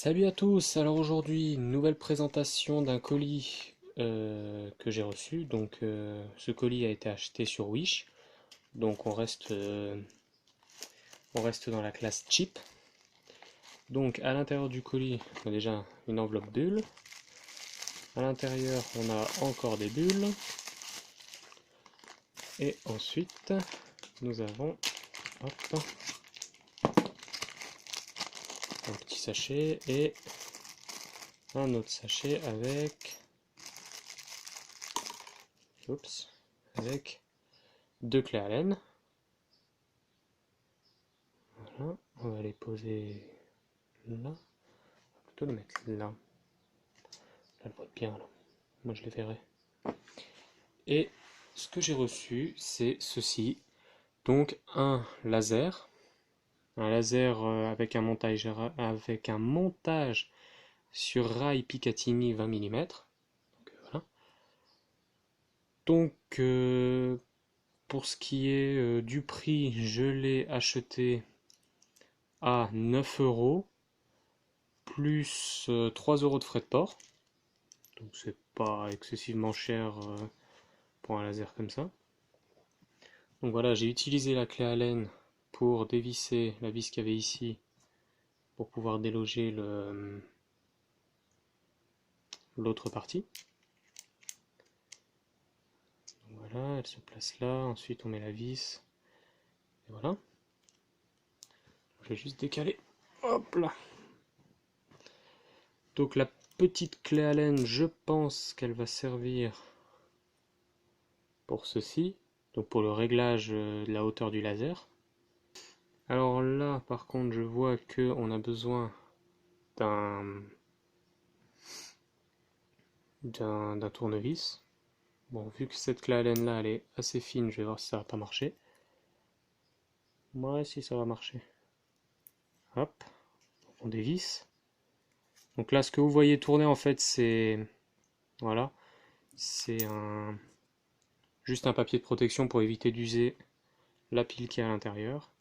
Salut à tous, alors aujourd'hui, nouvelle présentation d'un colis que j'ai reçu. Donc ce colis a été acheté sur Wish, donc on reste dans la classe cheap. Donc à l'intérieur du colis, on a déjà une enveloppe bulle. À l'intérieur, on a encore des bulles. Et ensuite, nous avons hop, un petit sachet et un autre sachet avec deux clés Allen. Voilà, on va les poser là. On va plutôt les mettre là. Là, elles vont être bien là. Moi, je les verrai. Et ce que j'ai reçu, c'est ceci. Donc, un laser avec avec un montage sur rail Picatinny 20 mm. Donc, voilà. Donc, pour ce qui est du prix, je l'ai acheté à 9 euros plus 3 euros de frais de port. Donc c'est pas excessivement cher pour un laser comme ça. Donc voilà, j'ai utilisé la clé Allen pour dévisser la vis qu'il y avait ici pour pouvoir déloger l'autre partie. Donc voilà, elle se place là, ensuite on met la vis. Et voilà. Je vais juste décaler. Hop là. Donc la petite clé Allen, je pense qu'elle va servir pour ceci, donc pour le réglage de la hauteur du laser. Alors là, par contre, je vois que on a besoin d'un tournevis. Bon, vu que cette clé Allen là, elle est assez fine, je vais voir si ça va pas marcher. Ouais, si ça va marcher. Hop, on dévisse. Donc là, ce que vous voyez tourner, en fait, c'est... Voilà, c'est juste un papier de protection pour éviter d'user la pile qui est à l'intérieur.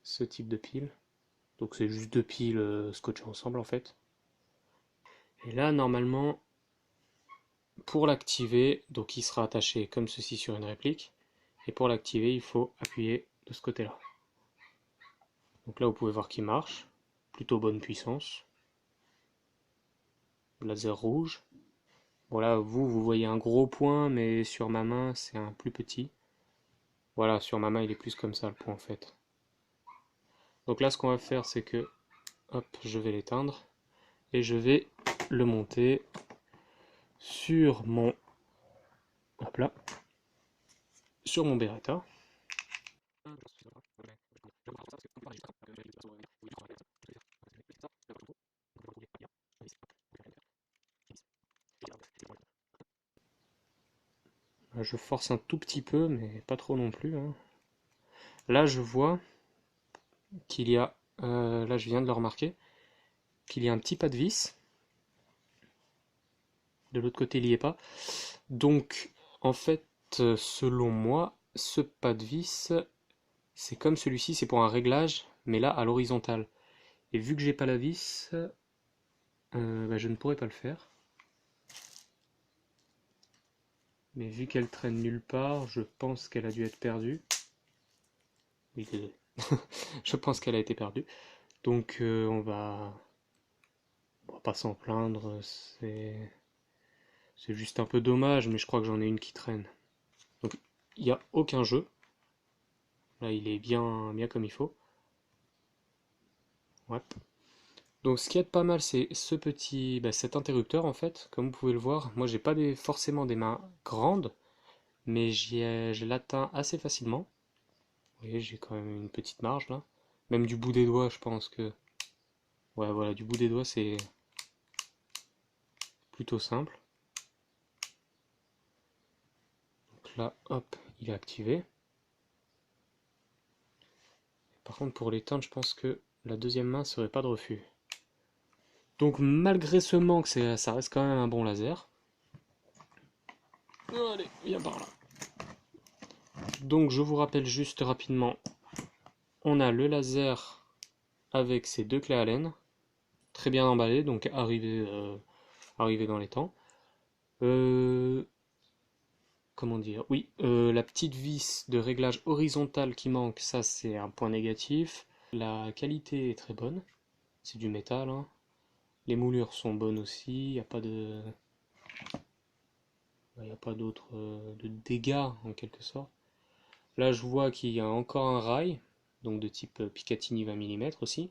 Ce type de pile. Donc c'est juste deux piles scotchées ensemble, en fait. Et là, normalement, pour l'activer, donc il sera attaché comme ceci sur une réplique. Et pour l'activer, il faut appuyer de ce côté-là. Donc là, vous pouvez voir qu'il marche. Plutôt bonne puissance. Laser rouge. Voilà, vous voyez un gros point, mais sur ma main, c'est un plus petit. Voilà, sur ma main, il est plus comme ça, le point, en fait. Donc là, ce qu'on va faire, c'est que, hop, je vais l'éteindre. Et je vais le monter sur mon, hop là, sur mon Beretta. Je force un tout petit peu, mais pas trop non plus, hein. Là, je vois qu'il y a, là je viens de le remarquer, qu'il y a un petit pas de vis. De l'autre côté, il n'y est pas. Donc, en fait, selon moi, ce pas de vis, c'est comme celui-ci, c'est pour un réglage, mais là à l'horizontale. Et vu que j'ai pas la vis, bah, je ne pourrais pas le faire. Mais vu qu'elle traîne nulle part, je pense qu'elle a dû être perdue. Oui, désolé. Je pense qu'elle a été perdue. Donc on va pas s'en plaindre, c'est juste un peu dommage, mais je crois que j'en ai une qui traîne. Donc il n'y a aucun jeu. Là il est bien comme il faut. Ouais. Donc ce qui est pas mal, c'est cet interrupteur en fait. Comme vous pouvez le voir, moi j'ai pas forcément des mains grandes, mais je l'atteins assez facilement. Vous voyez, j'ai quand même une petite marge là. Même du bout des doigts, je pense que... Ouais, voilà, du bout des doigts, c'est plutôt simple. Donc là, hop, il est activé. Par contre, pour l'éteindre, je pense que la deuxième main serait pas de refus. Donc malgré ce manque, ça reste quand même un bon laser. Allez, viens par là. Donc je vous rappelle juste rapidement, on a le laser avec ses deux clés Allen. très bien emballé, donc arrivé dans les temps. Euh, Comment dire? Oui, la petite vis de réglage horizontal qui manque, ça c'est un point négatif. La qualité est très bonne, c'est du métal, hein. Les moulures sont bonnes aussi, il y a pas d'autres de dégâts en quelque sorte. Là je vois qu'il y a encore un rail, donc de type Picatinny 20 mm aussi.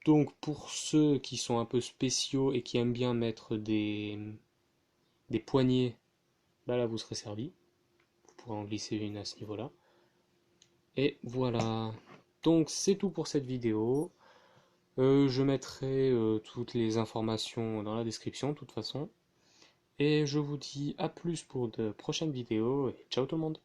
Donc pour ceux qui sont un peu spéciaux et qui aiment bien mettre des poignées, bah là vous serez servi. Vous pourrez en glisser une à ce niveau-là. Et voilà. Donc c'est tout pour cette vidéo. Je mettrai toutes les informations dans la description de toute façon. Et je vous dis à plus pour de prochaines vidéos et ciao tout le monde.